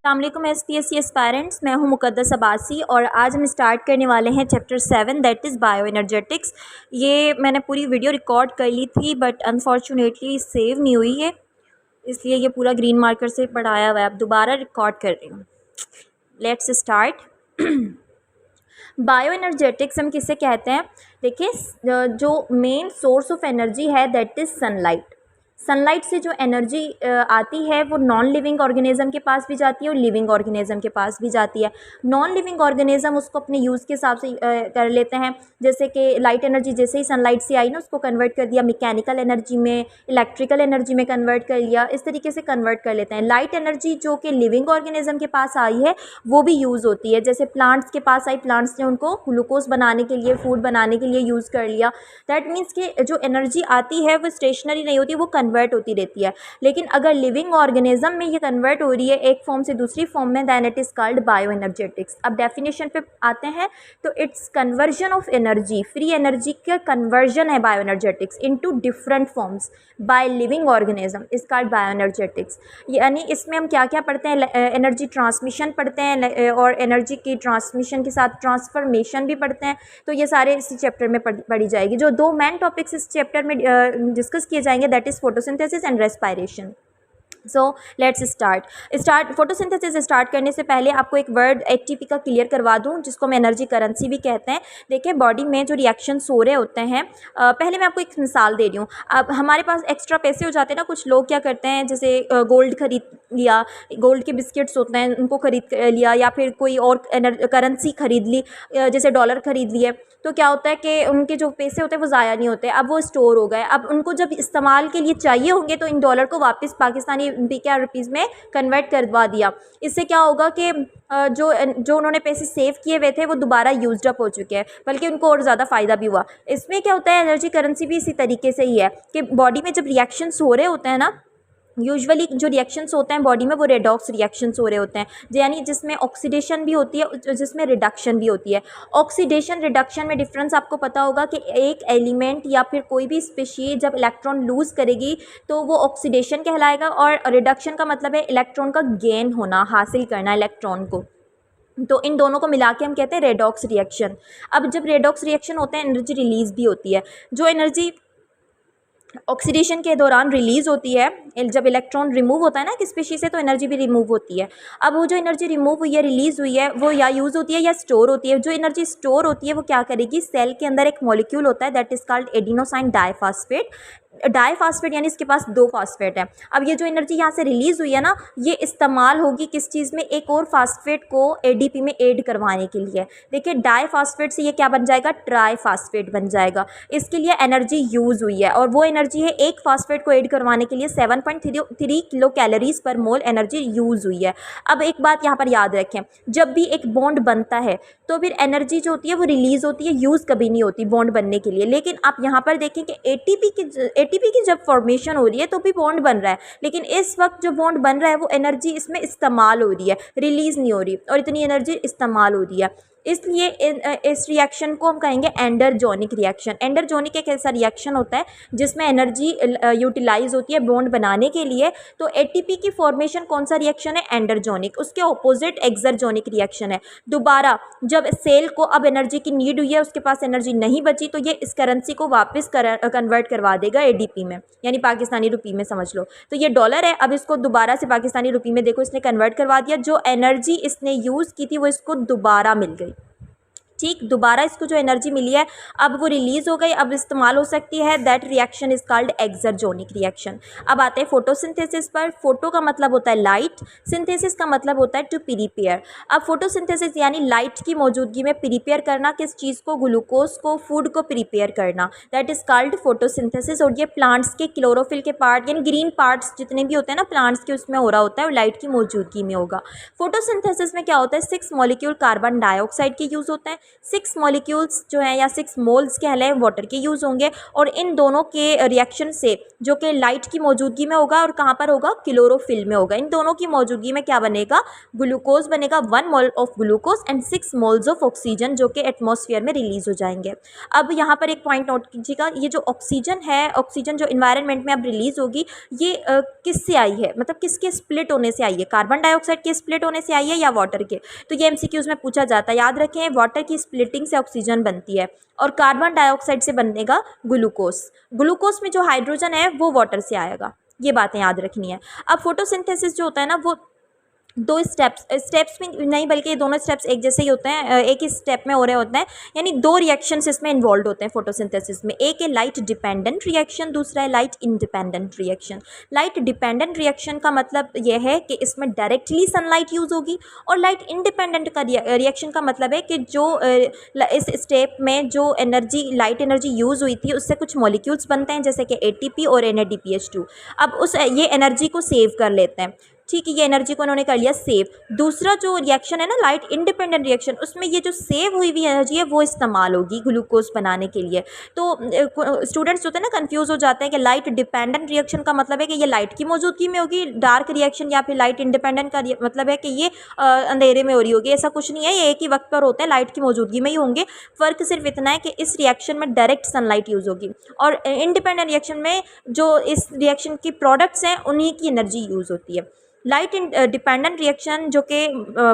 अस्सलामुअलैकुम SPSC aspirants, मैं हूं मुक़द्दस अब्बासी और आज हम स्टार्ट करने वाले हैं chapter 7 that is bio energetics. ये मैंने पूरी वीडियो रिकॉर्ड कर ली थी बट अनफॉर्चुनेटली सेव नहीं हुई है, इसलिए ये पूरा ग्रीन मार्कर से पढ़ाया हुआ है। अब दोबारा रिकॉर्ड कर रही हूँ। Let's start. बायो एनर्जेटिक्स हम किसे कहते हैं? देखिए, जो मेन सोर्स ऑफ एनर्जी है दैट इज़ सनलाइट। सनलाइट से जो एनर्जी आती है वो नॉन लिविंग ऑर्गेनिज़म के पास भी जाती है और लिविंग ऑर्गेनिज़म के पास भी जाती है। नॉन लिविंग ऑर्गेनिज़म उसको अपने यूज़ के हिसाब से कर लेते हैं, जैसे कि लाइट एनर्जी जैसे ही सनलाइट से आई ना उसको कन्वर्ट कर दिया मैकेनिकल एनर्जी में, इलेक्ट्रिकल एनर्जी में कन्वर्ट कर लिया, इस तरीके से कन्वर्ट कर लेते हैं। लाइट एनर्जी जो कि लिविंग ऑर्गेनिज़म के पास आई है वो भी यूज़ होती है, जैसे प्लांट्स के पास आई, प्लांट्स ने उनको ग्लूकोज बनाने के लिए, फूड बनाने के लिए यूज़ कर लिया। दैट मीन्स कि जो एनर्जी आती है वो स्टेशनरी नहीं होती, वो कन्वर्ट होती रहती है। लेकिन अगर लिविंग ऑर्गेनिज्म में ये कन्वर्ट हो रही है एक फॉर्म से दूसरी फॉर्म में, then it is called bio energetics. अब डेफिनेशन पे आते हैं तो it's conversion of energy, free energy का कन्वर्जन है bio energetics into different forms by living organism is called bio energetics. यानी इसमें हम क्या क्या पढ़ते हैं? एनर्जी ट्रांसमिशन पढ़ते हैं और एनर्जी की ट्रांसमिशन के साथ ट्रांसफॉर्मेशन भी पढ़ते हैं। तो ये सारे इसी चैप्टर में पढ़ी जाएगी। जो दो मेन टॉपिक्स इस चैप्टर में डिस्कस किए जाएंगे that is photosynthesis and respiration. So let's start photosynthesis start करने से पहले आपको एक वर्ड ATP का क्लियर करवा दूं, जिसको हम एनर्जी करेंसी भी कहते हैं। देखिए, बॉडी में जो रिएक्शंस हो रहे होते हैं, पहले मैं आपको एक मिसाल दे रही हूँ। अब हमारे पास एक्स्ट्रा पैसे हो जाते हैं ना, कुछ लोग क्या करते हैं, जैसे गोल्ड खरीद लिया, गोल्ड के बिस्किट्स होते हैं उनको खरीद लिया, या फिर कोई और करेंसी खरीद ली, जैसे डॉलर खरीद लिए। तो क्या होता है कि उनके जो पैसे होते हैं वो ज़ाया नहीं होते, अब वो स्टोर हो गए। अब उनको जब इस्तेमाल के लिए चाहिए होंगे तो इन डॉलर को वापस पाकिस्तानी रुपीज़ में कन्वर्ट करवा दिया। इससे क्या होगा कि जो उन्होंने पैसे सेव किए हुए थे वो दोबारा यूज्ड अप हो चुके हैं, बल्कि उनको और ज़्यादा फ़ायदा भी हुआ। इसमें क्या होता है, एनर्जी करेंसी भी इसी तरीके से ही है कि बॉडी में जब रिएक्शंस हो रहे होते हैं ना, यूजुअली जो रिएक्शंस होते हैं बॉडी में वो रेडॉक्स रिएक्शंस हो रहे होते हैं, यानी जिसमें ऑक्सीडेशन भी होती है, जिसमें रिडक्शन भी होती है। ऑक्सीडेशन रिडक्शन में डिफरेंस आपको पता होगा कि एक एलिमेंट या फिर कोई भी स्पीशीज जब इलेक्ट्रॉन लूज़ करेगी तो वो ऑक्सीडेशन कहलाएगा, और रिडक्शन का मतलब है इलेक्ट्रॉन का गेन होना, हासिल करना इलेक्ट्रॉन को। तो इन दोनों को मिला के हम कहते हैं रेडॉक्स रिएक्शन। अब जब रेडॉक्स रिएक्शन होता है एनर्जी रिलीज़ भी होती है। जो एनर्जी ऑक्सीडेशन के दौरान रिलीज़ होती है, जब इलेक्ट्रॉन रिमूव होता है ना किस स्पीशीज से, तो एनर्जी भी रिमूव होती है। अब वो जो एनर्जी रिमूव हुई है, रिलीज़ हुई है, वो या यूज़ होती है या स्टोर होती है। जो एनर्जी स्टोर होती है वो क्या करेगी, सेल के अंदर एक मॉलिक्यूल होता है that is called adenosine diphosphate. Diphosphate यानी इसके पास 2 फॉस्फेट है। अब ये जो एनर्जी यहाँ से रिलीज़ हुई है ना, ये इस्तेमाल होगी किस चीज़ में, एक और फास्फेट को ADP में ऐड करवाने के लिए। देखिए, डाइफॉस्फेट से ये क्या बन जाएगा, ट्राइफॉस्फेट बन जाएगा। इसके लिए एनर्जी यूज़ हुई है और वो एनर्जी है एक फास्फेट को ऐड करवाने के लिए 7.3 किलो कैलोरीज पर मोल एनर्जी यूज़ हुई है। अब एक बात यहाँ पर याद रखें, जब भी एक बॉन्ड बनता है तो फिर एनर्जी जो होती है वो रिलीज़ होती है, यूज़ कभी नहीं होती बॉन्ड बनने के लिए। लेकिन आप यहाँ पर देखें कि ATP की जब फॉर्मेशन हो रही है तो भी बॉन्ड बन रहा है, लेकिन इस वक्त जो बॉन्ड बन रहा है वो एनर्जी इसमें इस्तेमाल हो रही है, रिलीज़ नहीं हो रही, और इतनी एनर्जी इस्तेमाल हो रही है। इसलिए इस रिएक्शन को हम कहेंगे एंडरजोनिक रिएक्शन। एंडरजोनिक एक ऐसा रिएक्शन होता है जिसमें एनर्जी यूटिलाइज होती है बॉन्ड बनाने के लिए। तो ATP की फॉर्मेशन कौन सा रिएक्शन है, एंडरजोनिक। उसके ऑपोजिट एक्सरजोनिक रिएक्शन है। दोबारा जब सेल को अब एनर्जी की नीड हुई है, उसके पास एनर्जी नहीं बची, तो ये इस करेंसी को वापस कन्वर्ट करवा देगा ADP में, यानी पाकिस्तानी रुपये में समझ लो। तो ये डॉलर है, अब इसको दोबारा से पाकिस्तानी रुपये में देखो इसने कन्वर्ट करवा दिया। जो एनर्जी इसने यूज़ की थी वो इसको दोबारा मिल गई। ठीक, दोबारा इसको जो एनर्जी मिली है अब वो रिलीज़ हो गई, अब इस्तेमाल हो सकती है। That reaction is called exergonic reaction. अब आते हैं फोटोसिंथेसिस पर। फोटो का मतलब होता है लाइट, सिंथेसिस का मतलब होता है टू प्रिपेयर। अब फोटोसिंथेसिस यानी लाइट की मौजूदगी में प्रिपेयर करना, किस चीज़ को, ग्लूकोज को, फूड को प्रिपेयर करना, दैट इज़ कॉल्ड फोटोसिंथेसिस। और ये प्लांट्स के क्लोरोफिल के पार्ट यानी ग्रीन पार्ट्स जितने भी होते हैं ना प्लांट्स के, उसमें हो रहा होता है और लाइट की मौजूदगी में होगा। फोटोसिंथेसिस में क्या होता है, 6 मॉलिक्यूल कार्बन डाइऑक्साइड के यूज़ होते हैं, 6 मॉलिक्यूल्स जो हैं या 6 मोल्स कहलाए वाटर के यूज़ होंगे और इन दोनों के रिएक्शन से जो कि लाइट की मौजूदगी में होगा और कहाँ पर होगा, क्लोरोफिल में होगा। इन दोनों की मौजूदगी में क्या बनेगा, ग्लूकोज बनेगा, 1 mole of glucose and 6 moles of oxygen जो कि एटमॉस्फेयर में रिलीज हो जाएंगे। अब यहाँ पर एक पॉइंट नोट कीजिएगा, ये जो ऑक्सीजन है, ऑक्सीजन जो इन्वायरमेंट में अब रिलीज होगी ये किससे आई है, मतलब किसके स्प्लिट होने से आई है, कार्बन डाइऑक्साइड के स्प्लिट होने से आई है या वाटर के। तो ये एमसीक्यूज में पूछा जाता है, याद रखें वाटर की स्प्लिटिंग से ऑक्सीजन बनती है और कार्बन डाइऑक्साइड से बनेगा ग्लूकोज। ग्लूकोज में जो हाइड्रोजन है वो वाटर से आएगा, ये बातें याद रखनी है। अब फोटोसिंथेसिस जो होता है ना वो 2 स्टेप्स में नहीं बल्कि ये दोनों स्टेप्स एक जैसे ही होते हैं, एक ही स्टेप में हो रहे होते हैं, यानी 2 रिएक्शंस इसमें इन्वॉल्व होते हैं फोटोसिंथेसिस में। एक है लाइट डिपेंडेंट रिएक्शन, दूसरा है light independent reaction. Light dependent reaction का मतलब यह है कि इसमें डायरेक्टली सनलाइट यूज़ होगी और लाइट इंडिपेंडेंट का रिएक्शन का मतलब है कि जो इस स्टेप में जो एनर्जी लाइट एनर्जी यूज़ हुई थी उससे कुछ मॉलिक्यूल्स बनते हैं जैसे कि ATP और NADPH2। अब ये एनर्जी को सेव कर लेते हैं, ठीक है, ये एनर्जी को उन्होंने कर लिया सेव। दूसरा जो रिएक्शन है ना लाइट इंडिपेंडेंट रिएक्शन, उसमें ये जो सेव हुई हुई एनर्जी है वो इस्तेमाल होगी ग्लूकोज बनाने के लिए। तो स्टूडेंट्स जो होते हैं ना कंफ्यूज हो जाते हैं कि लाइट डिपेंडेंट रिएक्शन का मतलब है कि ये लाइट की मौजूदगी में होगी, डार्क रिएक्शन या फिर लाइट इंडिपेंडेंट का मतलब है कि ये अंधेरे में हो रही होगी। ऐसा कुछ नहीं है, ये एक ही वक्त पर होते हैं, लाइट की मौजूदगी में ही होंगे। फ़र्क सिर्फ इतना है कि इस रिएक्शन में डायरेक्ट सनलाइट यूज़ होगी और इंडिपेंडेंट रिएक्शन में जो इस रिएक्शन की प्रोडक्ट्स हैं उन्हीं की एनर्जी यूज़ होती है। लाइट डिपेंडेंट रिएक्शन जो कि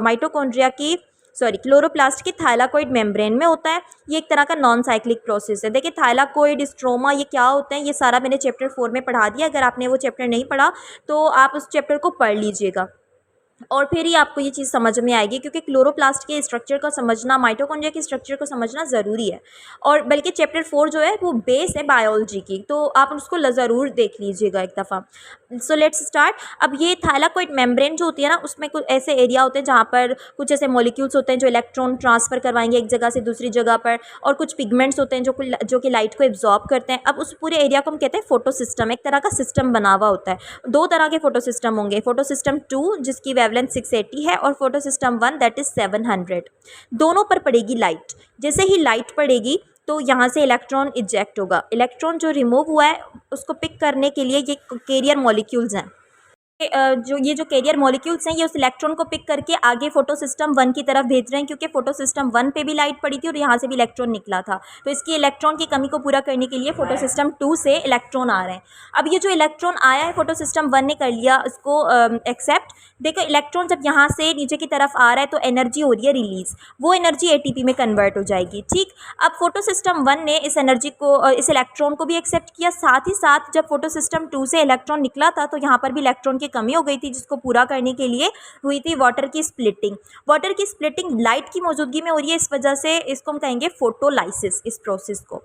माइटोकॉन्ड्रिया की क्लोरोप्लास्ट की थाइलाकोइड मेम्ब्रेन में होता है, ये एक तरह का नॉन साइक्लिक प्रोसेस है। देखिए थाइलाकोइड, स्ट्रोमा, ये क्या होते हैं, ये सारा मैंने चैप्टर 4 में पढ़ा दिया। अगर आपने वो चैप्टर नहीं पढ़ा तो आप उस चैप्टर को पढ़ लीजिएगा और फिर ही आपको ये चीज़ समझ में आएगी, क्योंकि क्लोरोप्लास्ट के स्ट्रक्चर को समझना, माइटोकॉन्ड्रिया के स्ट्रक्चर को समझना ज़रूरी है। और बल्कि चैप्टर 4 जो है वो बेस है बायोलॉजी की, तो आप उसको ज़रूर देख लीजिएगा एक दफ़ा। So let's start. अब ये थाइलाकोइड मेम्ब्रेन जो होती है ना, उसमें कुछ ऐसे एरिया होते हैं जहाँ पर कुछ ऐसे मॉलिक्यूल्स होते हैं जो इलेक्ट्रॉन ट्रांसफ़र करवाएंगे एक जगह से दूसरी जगह पर, और कुछ पिगमेंट्स होते हैं जो कि लाइट को एब्जॉर्ब करते हैं। अब उस पूरे एरिया को हम कहते हैं फोटो सिस्टम, एक तरह का सिस्टम बना हुआ होता है। 2 तरह के फोटो सिस्टम होंगे, फोटो सिस्टम 2 जिसकी वेवलेंथ 680 है और फोटो सिस्टम 1 दैट इज़ 700। दोनों पर पड़ेगी लाइट। जैसे ही लाइट पड़ेगी तो यहाँ से इलेक्ट्रॉन इजेक्ट होगा। इलेक्ट्रॉन जो रिमूव हुआ है उसको पिक करने के लिए ये कैरियर मॉलिक्यूल्स हैं। ये जो कैरियर मॉलिक्यूल्स हैं ये उस इलेक्ट्रॉन को पिक करके आगे फोटो सिस्टम 1 की तरफ भेज रहे हैं, क्योंकि फोटो सिस्टम 1 पे भी लाइट पड़ी थी और यहाँ से भी इलेक्ट्रॉन निकला था। तो इसकी इलेक्ट्रॉन की कमी को पूरा करने के लिए फोटो सिस्टम 2 से इलेक्ट्रॉन आ रहे हैं। अब ये जो इलेक्ट्रॉन आया है फोटो सिस्टम 1 ने कर लिया इसको एक्सेप्ट। देखो इलेक्ट्रॉन जब यहाँ से नीचे की तरफ आ रहा है तो एनर्जी हो रही है रिलीज, वो एनर्जी ATP में कन्वर्ट हो जाएगी। ठीक, अब फोटो सिस्टम 1 ने इस एनर्जी को, इस इलेक्ट्रॉन को भी एक्सेप्ट किया। साथ ही साथ जब फोटो सिस्टम 2 से इलेक्ट्रॉन निकला था तो यहाँ पर भी इलेक्ट्रॉन की कमी हो गई थी, जिसको पूरा करने के लिए हुई थी वाटर की स्प्लिटिंग। वाटर की स्प्लिटिंग लाइट की मौजूदगी में हो रही है, इस वजह से इसको हम कहेंगे फोटोलाइसिस, इस प्रोसेस को।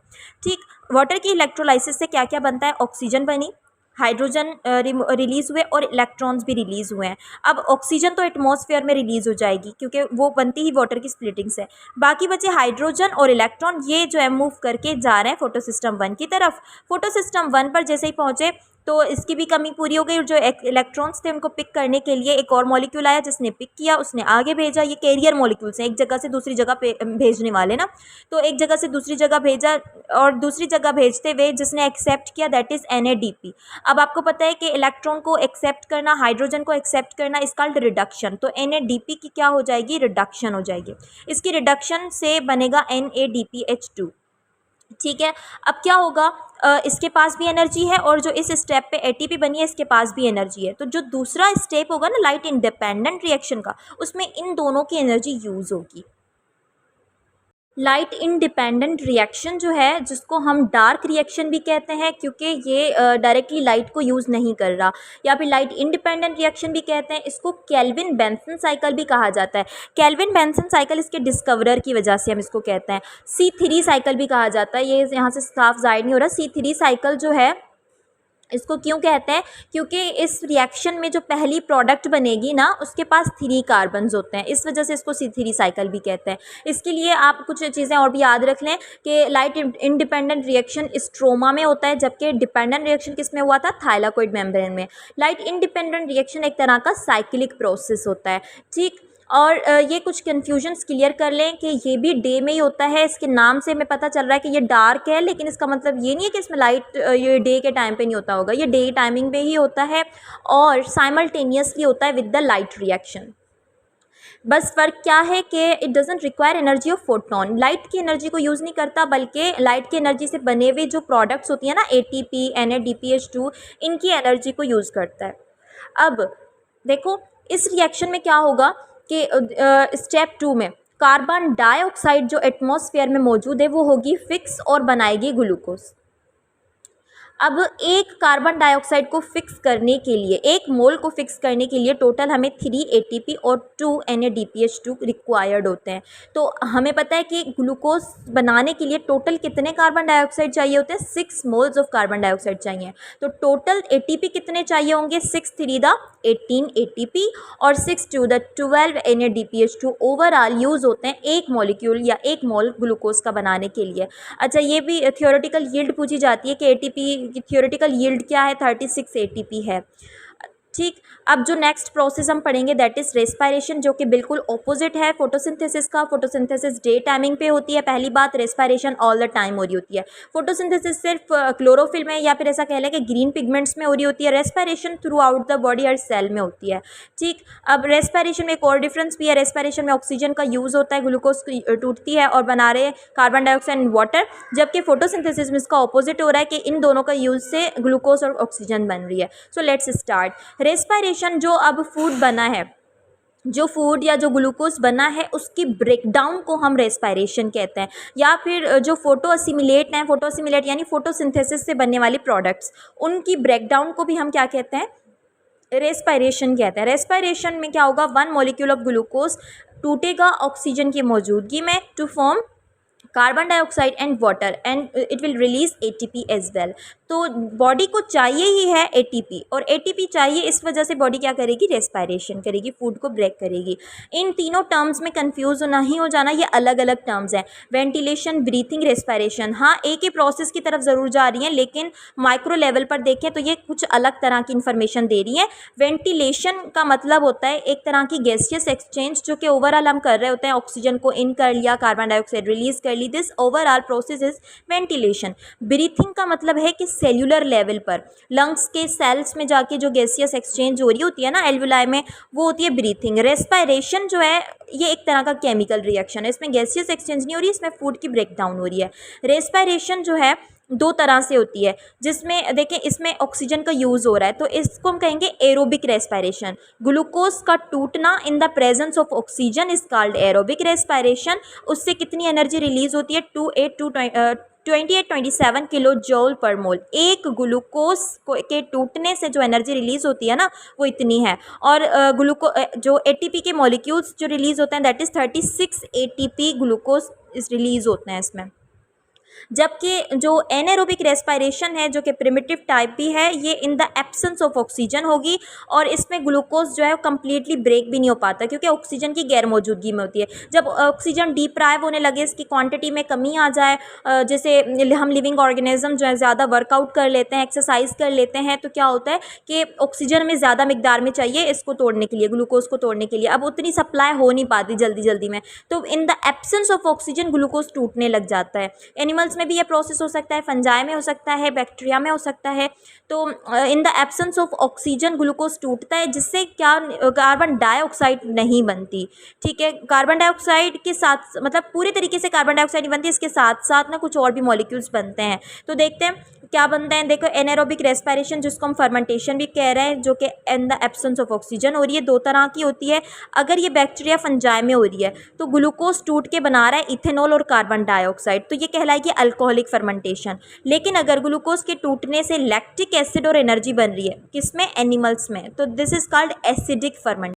ठीक, वाटर की इलेक्ट्रोलाइसिस से क्या क्या बनता है, ऑक्सीजन बनी, हाइड्रोजन रिलीज़ हुए और इलेक्ट्रॉन्स भी रिलीज़ हुए हैं। अब ऑक्सीजन तो एटमॉस्फेयर में रिलीज़ हो जाएगी क्योंकि वो बनती ही वाटर की स्प्लिटिंग से। बाकी बचे हाइड्रोजन और इलेक्ट्रॉन, ये जो है मूव करके जा रहे हैं फोटो सिस्टम 1 की तरफ। फोटो सिस्टम 1 पर जैसे ही पहुँचे तो इसकी भी कमी पूरी हो गई। जो इलेक्ट्रॉन्स थे उनको पिक करने के लिए एक और मॉलिक्यूल आया जिसने पिक किया, उसने आगे भेजा। ये कैरियर मॉलिक्यूल्स हैं, एक जगह से दूसरी जगह पे भेजने वाले ना, तो एक जगह से दूसरी जगह भेजा और दूसरी जगह भेजते हुए जिसने एक्सेप्ट किया दैट इज़ NADP। अब आपको पता है कि इलेक्ट्रॉन को एक्सेप्ट करना, हाइड्रोजन को एक्सेप्ट करना इस कॉल्ड रिडक्शन। तो NADP की क्या हो जाएगी, रिडक्शन हो जाएगी। इसकी रिडक्शन से बनेगा NADPH2। ठीक है, अब क्या होगा, इसके पास भी एनर्जी है और जो इस स्टेप पे ATP बनी है इसके पास भी एनर्जी है। तो जो दूसरा स्टेप होगा ना लाइट इंडिपेंडेंट रिएक्शन का, उसमें इन दोनों की एनर्जी यूज़ होगी। लाइट इंडिपेंडेंट रिएक्शन जो है, जिसको हम डार्क रिएक्शन भी कहते हैं क्योंकि ये डायरेक्टली लाइट को यूज़ नहीं कर रहा, या फिर लाइट इंडिपेंडेंट रिएक्शन भी कहते हैं। इसको केल्विन बेंसन साइकिल भी कहा जाता है। केल्विन बेंसन साइकिल इसके डिस्कवरर की वजह से हम इसको कहते हैं। C3 साइकिल भी कहा जाता है। ये यहाँ से साफ जाहिर नहीं हो रहा। C3 साइकिल जो है इसको क्यों कहते हैं, क्योंकि इस रिएक्शन में जो पहली प्रोडक्ट बनेगी ना उसके पास 3 कार्बन्स होते हैं, इस वजह से इसको C3 साइकिल भी कहते हैं। इसके लिए आप कुछ चीज़ें और भी याद रख लें कि लाइट इंडिपेंडेंट रिएक्शन स्ट्रोमा में होता है, जबकि डिपेंडेंट रिएक्शन किस में हुआ था, थाइलाकोइड मेम्ब्रेन में। लाइट इंडिपेंडेंट रिएक्शन एक तरह का साइक्लिक प्रोसेस होता है। ठीक, और ये कुछ कन्फ्यूजन्स क्लियर कर लें कि ये भी डे में ही होता है। इसके नाम से हमें पता चल रहा है कि ये डार्क है, लेकिन इसका मतलब ये नहीं है कि इसमें लाइट ये डे के टाइम पे नहीं होता होगा, ये डे टाइमिंग पे ही होता है और साइमल्टेनियसली होता है विद द लाइट रिएक्शन। बस फ़र्क क्या है कि it doesn't require energy of photon, light की एनर्जी को यूज़ नहीं करता, बल्कि लाइट की एनर्जी से बने हुए जो प्रोडक्ट्स होती हैं ना, ATP, NADPH2, इनकी एनर्जी को यूज़ करता है। अब देखो इस रिएक्शन में क्या होगा कि स्टेप 2 में कार्बन डाइऑक्साइड जो एटमॉस्फेयर में मौजूद है वो होगी फिक्स और बनाएगी ग्लूकोज। अब एक कार्बन डाइऑक्साइड को फिक्स करने के लिए, एक मोल को फिक्स करने के लिए टोटल हमें 3 ATP और 2 NADPH2 रिक्वायर्ड होते हैं। तो हमें पता है कि ग्लूकोज बनाने के लिए टोटल कितने कार्बन डाइऑक्साइड चाहिए होते हैं, 6 मोल्स ऑफ कार्बन डाइऑक्साइड चाहिए। तो टोटल ATP कितने चाहिए होंगे, 6 3 द 18 ATP और 6 2 द 12 NADPH2 ओवरऑल यूज़ होते हैं एक मॉलिक्यूल या एक मोल ग्लूकोज का बनाने के लिए। अच्छा, ये भी थियोरेटिकल यील्ड पूछी जाती है कि ATP की थियोरेटिकल यील्ड क्या है, 36 ATP है। ठीक, अब जो नेक्स्ट प्रोसेस हम पढ़ेंगे दैट इज़ रेस्पायरेशन, जो कि बिल्कुल ऑपोजिट है फोटोसिंथेसिस का। फोटोसिंथेसिस डे टाइमिंग पे होती है, पहली बात। रेस्पायरेशन ऑल द टाइम हो रही होती है। फोटोसिंथेसिस सिर्फ क्लोरोफिल में या फिर ऐसा कह लें कि ग्रीन पिगमेंट्स में हो रही होती है। Respiration throughout the body, हर सेल में होती है। ठीक, अब रेस्पायरेशन में एक और डिफरेंस भी है। रेस्पायरेशन में ऑक्सीजन का यूज़ होता है, ग्लूकोज टूटती है और बना रहे कार्बन डाइऑक्साइड एंड वाटर, जबकि फोटोसिंथेसिस में इसका ऑपोजिट हो रहा है कि इन दोनों का यूज़ से ग्लूकोज और ऑक्सीजन बन रही है। So let's start. रेस्पायरेशन, जो अब फूड बना है, जो फूड या जो ग्लूकोज बना है उसकी ब्रेकडाउन को हम रेस्पायरेशन कहते हैं। या फिर जो फोटो असिमिलेट हैं, फोटो असिमिलेट यानी फोटोसिंथेसिस से बनने वाली प्रोडक्ट्स, उनकी ब्रेकडाउन को भी हम क्या कहते हैं, रेस्पायरेशन कहते हैं। रेस्पायरेशन में क्या होगा, 1 मॉलिक्यूल ऑफ ग्लूकोज टूटेगा ऑक्सीजन की मौजूदगी में to form carbon dioxide and water and it will release ATP as well. तो बॉडी को चाहिए ही है ATP, और ATP चाहिए, इस वजह से बॉडी क्या करेगी, रेस्पायरेशन करेगी, फूड को ब्रेक करेगी। इन तीनों टर्म्स में कंफ्यूज नहीं हो जाना, ये अलग अलग टर्म्स हैं। वेंटिलेशन, ब्रीथिंग, रेस्पायरेशन, हाँ एक ही प्रोसेस की तरफ ज़रूर जा रही हैं, लेकिन माइक्रो लेवल पर देखें तो ये कुछ अलग तरह की इन्फॉर्मेशन दे रही है। वेंटिलेशन का मतलब होता है एक तरह की गैसियस एक्सचेंज, जो कि ओवरऑल हम कर रहे होते हैं, ऑक्सीजन को इन कर लिया, कार्बन डाइऑक्साइड रिलीज कर ली, this overall process is ventilation. Breathing का मतलब है कि सेल्यूलर लेवल पर लंग्स के सेल्स में जाके जो गैसियस एक्सचेंज हो रही होती है ना एल्वुलाई में, वो होती है ब्रीथिंग। रेस्पायरेशन जो है ये एक तरह का केमिकल रिएक्शन है, इसमें गैसियस एक्सचेंज नहीं हो रही, इसमें फूड की ब्रेकडाउन हो रही है। रेस्पायरेशन जो है 2 तरह से होती है, जिसमें देखें इसमें ऑक्सीजन का यूज़ हो रहा है, तो इसको हम कहेंगे एरोबिक रेस्पायरेशन। ग्लूकोज का टूटना in the presence of oxygen is called aerobic respiration. उससे कितनी एनर्जी रिलीज होती है, 2827 किलो जूल पर मोल। एक ग्लूकोज के टूटने से जो एनर्जी रिलीज होती है ना, वो इतनी है। और जो ATP के मॉलिक्यूल्स जो रिलीज होते हैं दैट इज़ 36 ATP ग्लूकोज इस रिलीज होते हैं इसमें। जबकि जो एनारोबिक रेस्पायरेशन है, जो कि प्रिमिटिव टाइप भी है, ये in the absence of oxygen होगी, और इसमें ग्लूकोज जो है कम्प्लीटली ब्रेक भी नहीं हो पाता, क्योंकि ऑक्सीजन की गैर मौजूदगी में होती है। जब ऑक्सीजन डिप्राइव होने लगे, इसकी क्वांटिटी में कमी आ जाए, जैसे हम लिविंग ऑर्गेनिज्म जो है ज़्यादा वर्कआउट कर लेते हैं, एक्सरसाइज कर लेते हैं, तो क्या होता है कि ऑक्सीजन में ज़्यादा मिकदार में चाहिए इसको तोड़ने के लिए, ग्लूकोज को तोड़ने के लिए, अब उतनी सप्लाई हो नहीं पाती जल्दी जल्दी में, तो in the absence of oxygen glucose टूटने लग जाता है। एनिमल्स में भी ये प्रोसेस हो सकता है, फंजाई में हो सकता है, बैक्टीरिया में हो सकता है। तो in the absence of oxygen glucose टूटता है, जिससे क्या, कार्बन डाइऑक्साइड नहीं बनती। ठीक है, कार्बन डाइऑक्साइड के साथ, मतलब पूरी तरीके से कार्बन डाइऑक्साइड नहीं बनती, इसके साथ साथ ना कुछ और भी मॉलिक्यूल्स बनते हैं। तो देखते हैं क्या बनता है। देखो एनारोबिक रेस्पायरेशन, जिसको हम फर्मेंटेशन भी कह रहे हैं, जो कि in the absence of oxygen हो रही है, 2 तरह की होती है। अगर ये बैक्टीरिया फंजाई में हो रही है तो ग्लूकोज टूट के बना रहा है इथेनॉल और कार्बन डाइऑक्साइड, तो ये कहलाएगी अल्कोहलिक फर्मेंटेशन। लेकिन अगर ग्लूकोज के टूटने से लैक्टिक एसिड और एनर्जी बन रही है, किसमें, एनिमल्स में, तो this is called acidic fermentation.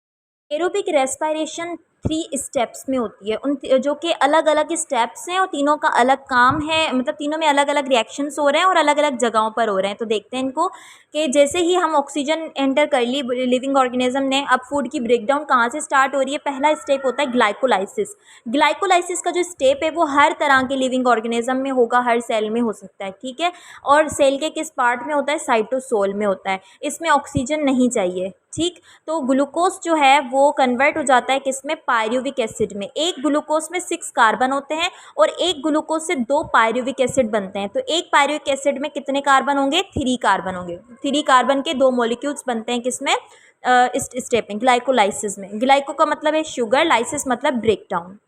Aerobic respiration 3 steps में होती है, उन जो कि अलग अलग स्टेप्स हैं और तीनों का अलग काम है, मतलब तीनों में अलग अलग रिएक्शंस हो रहे हैं और अलग अलग जगहों पर हो रहे हैं। तो देखते हैं इनको कि जैसे ही हम ऑक्सीजन एंटर कर ली लिविंग ऑर्गेनिज्म ने, अब फूड की ब्रेकडाउन कहाँ से स्टार्ट हो रही है। पहला स्टेप होता है ग्लाइकोलाइसिस। ग्लाइकोलाइसिस का जो स्टेप है वो हर तरह के लिविंग ऑर्गेनिज्म में होगा, हर सेल में हो सकता है, ठीक है। और सेल के किस पार्ट में होता है, साइटोसोल में होता है। इसमें ऑक्सीजन नहीं चाहिए, ठीक। तो ग्लूकोज जो है वो कन्वर्ट हो जाता है किसमें, पायरुविक एसिड में। एक ग्लूकोज में 6 कार्बन होते हैं और एक ग्लूकोज से 2 पायरुविक एसिड बनते हैं। तो एक पायरुविक एसिड में कितने कार्बन होंगे, 3 कार्बन होंगे। 3 कार्बन के 2 मॉलिक्यूल्स बनते हैं किसमें, इस स्टेप में, ग्लाइकोलाइसिस में। ग्लाइको का मतलब है शुगर, लाइसिस मतलब ब्रेक डाउन।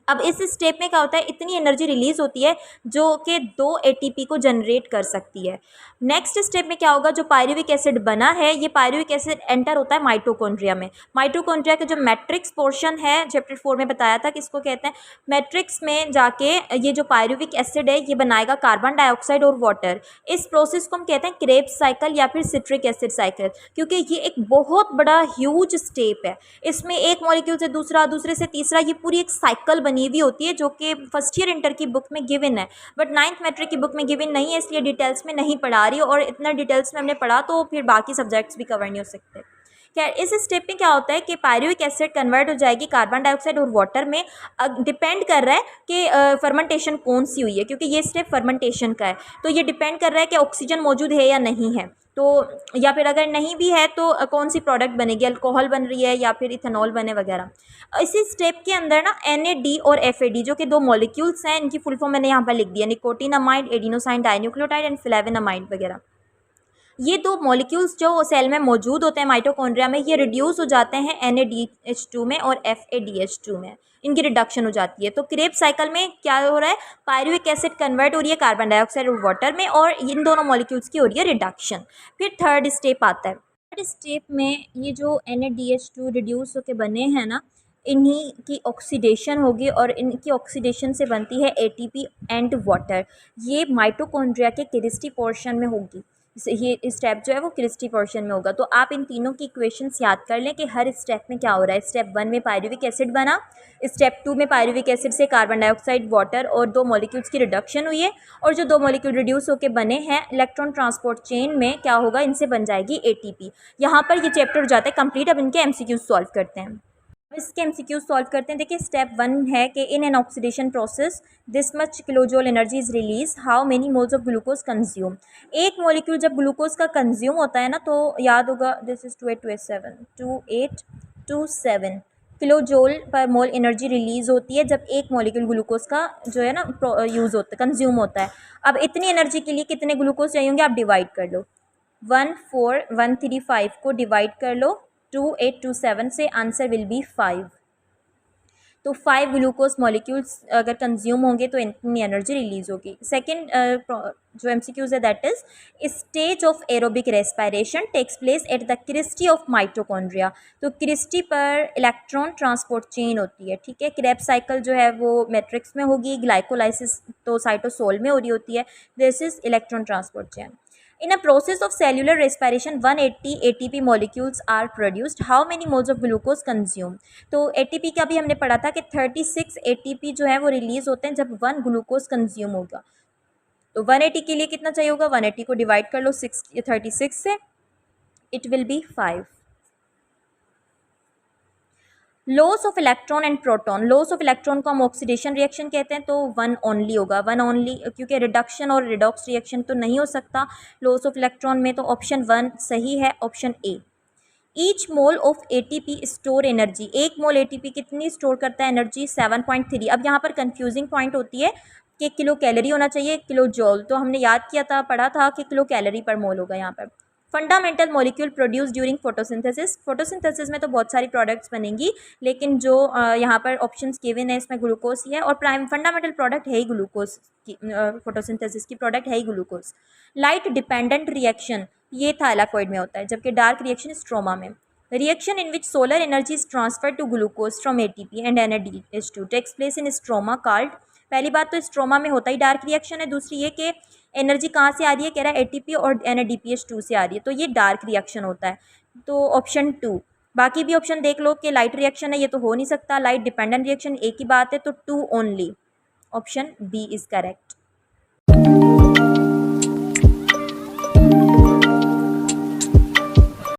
अब इस स्टेप में क्या होता है, इतनी एनर्जी रिलीज होती है जो कि 2 एटीपी को जनरेट कर सकती है। नेक्स्ट स्टेप में क्या होगा, जो पायरुविक एसिड बना है, ये पायरुविक एसिड एंटर होता है माइटोकॉन्ड्रिया में। माइटोकॉन्ड्रिया का जो मैट्रिक्स पोर्शन है, चैप्टर 4 में बताया था कि इसको कहते हैं मैट्रिक्स में जाके ये जो पायरुविक एसिड है ये बनाएगा कार्बन डाइऑक्साइड और वाटर। इस प्रोसेस को हम कहते हैं क्रेब्स साइकिल या फिर सिट्रिक एसिड साइकिल, क्योंकि ये एक बहुत बड़ा ह्यूज स्टेप है। इसमें एक मॉलिक्यूल से दूसरा, दूसरे से तीसरा, ये पूरी एक साइकिल बनी हुई होती है जो कि फर्स्ट ईयर इंटर की बुक में गिवन है, बट 9th मैट्रिक की बुक में गिवन नहीं है, इसलिए डिटेल्स में नहीं पढ़ा रही। और इतना डिटेल्स में हमने पढ़ा तो फिर बाकी सब्जेक्ट्स भी कवर नहीं हो सकते। खैर, इस स्टेप में क्या होता है कि पायरुविक एसिड कन्वर्ट हो जाएगी कार्बन डाइऑक्साइड और वाटर में। डिपेंड कर रहा है कि फर्मेंटेशन कौन सी हुई है, क्योंकि ये स्टेप फर्मेंटेशन का है। तो ये डिपेंड कर रहा है कि ऑक्सीजन मौजूद है या नहीं है, तो या फिर अगर नहीं भी है तो कौन सी प्रोडक्ट बनेगी, अल्कोहल बन रही है या फिर इथेनॉल बने वगैरह। इसी स्टेप के अंदर ना NAD और FAD जो कि 2 मॉलिक्यूल्स हैं, इनकी फुल फॉर्म मैंने यहाँ पर लिख दिया, निकोटिनामाइड, एडिनोसाइन डाइन्यूक्लियोटाइड एंड फ्लेवेनामाइड वगैरह। ये 2 मॉलिक्यूल्स जो सेल में मौजूद होते हैं माइटोकॉन्ड्रिया में, ये रिड्यूस हो जाते हैं NADH2 में और FADH2 में, इनकी रिडक्शन हो जाती है। तो क्रेब साइकिल में क्या हो रहा है, पायरुविक एसिड कन्वर्ट हो रही है कार्बन डाइऑक्साइड और वाटर में, और इन दोनों मॉलिक्यूल्स की हो रही है रिडक्शन। फिर थर्ड स्टेप आता है। थर्ड स्टेप में ये जो NADH2 रिड्यूस होकर बने हैं ना, इन्हीं की ऑक्सीडेशन होगी और इनकी ऑक्सीडेशन से बनती है ATP एंड वाटर। ये माइटोकॉन्ड्रिया के क्रिस्टी पोर्शन में होगी। ये स्टेप जो है वो क्रिस्टी पोर्शन में होगा। तो आप इन तीनों की इक्वेशंस याद कर लें कि हर स्टेप में क्या हो रहा है। स्टेप 1 में पायरुविक एसिड बना, स्टेप 2 में पायरुविक एसिड से कार्बन डाइऑक्साइड, वाटर और 2 मॉलिक्यूल्स की रिडक्शन हुई है, और जो 2 मॉलिक्यूल रिड्यूस होकर बने हैं इलेक्ट्रॉन ट्रांसपोर्ट चेन में क्या होगा, इनसे बन जाएगी ATP। यहाँ पर ये चैप्टर हो जाता है कंप्लीट। अब इनके MCQ सॉल्व करते हैं। अब इसके MCQ सॉल्व करते हैं। देखिए, स्टेप 1 है कि in an oxidation process this much kilojoule energy is release, how many moles of glucose consume. एक मॉलिक्यूल जब ग्लूकोज का कंज्यूम होता है ना, तो याद होगा दिस इज 2827 किलोजोल पर मोल एनर्जी रिलीज होती है जब एक मॉलिक्यूल ग्लूकोज का जो है ना यूज़ होता है, कंज्यूम होता है। अब इतनी एनर्जी के लिए कितने ग्लूकोज चाहिए होंगे, आप डिवाइड कर लो। 14135 को डिवाइड कर लो 2827 से, आंसर विल बी 5। तो 5 ग्लूकोज मॉलिक्यूल्स अगर कंज्यूम होंगे तो इतनी एनर्जी रिलीज होगी। सेकंड जो MCQs है that is stage of aerobic respiration takes place at the cristae of mitochondria. तो क्रिस्टी पर इलेक्ट्रॉन ट्रांसपोर्ट चेन होती है, ठीक है। क्रेब्स साइकिल जो है वो मैट्रिक्स में होगी, ग्लाइकोलाइसिस तो साइटोसोल में हो रही होती है। This is electron transport chain. In a process of cellular respiration, 180 ATP molecules are produced. How many moles of glucose consume? तो ATP का भी हमने पढ़ा था कि 36 ATP जो है वो रिलीज होते हैं जब 1 ग्लूकोज कंज्यूम होगा। तो 180 के लिए कितना चाहिए होगा, 180 को डिवाइड कर लो 36 से, it will be 5। Loss of electron and proton. Loss of electron को हम ऑक्सीडेशन रिएक्शन कहते हैं, तो 1 ओनली होगा, 1 ओनली, क्योंकि रिडक्शन और रिडॉक्स रिएक्शन तो नहीं हो सकता लॉस ऑफ इलेक्ट्रॉन में। तो ऑप्शन 1 सही है, option A. Each mole of ATP store energy. एक मोल ATP कितनी स्टोर करता है एनर्जी, 7.3। अब यहाँ पर कंफ्यूजिंग पॉइंट होती है कि किलो कैलोरी होना चाहिए किलो जॉल, तो हमने याद किया था, पढ़ा था कि किलो कैलोरी पर मोल होगा यहाँ पर। Fundamental molecule produce during photosynthesis. Photosynthesis में तो बहुत सारी प्रोडक्ट्स बनेंगी, लेकिन जो यहाँ पर ऑप्शंस गिवन है इसमें ग्लूकोज ही है, और प्राइम फंडामेंटल प्रोडक्ट है ही ग्लूकोज की, फोटोसिंथेसिस की प्रोडक्ट है ही ग्लूकोज। लाइट डिपेंडेंट रिएक्शन ये थाइलाकोइड में होता है, जबकि डार्क रिएक्शन स्ट्रोमा में। Reaction in which solar energy is transfer to glucose from ATP and NADH2 takes place in stroma called. पहली बात तो स्ट्रोमा में होता ही डार्क रिएक्शन है, दूसरी ये कि एनर्जी कहाँ से आ रही है, कह रहा है ATP और NADPH2 से आ रही है, तो ये डार्क रिएक्शन होता है, तो ऑप्शन 2। बाकी भी ऑप्शन देख लो कि लाइट रिएक्शन है, ये तो हो नहीं सकता। लाइट डिपेंडेंट रिएक्शन एक ही बात है, तो 2 only, option B is correct.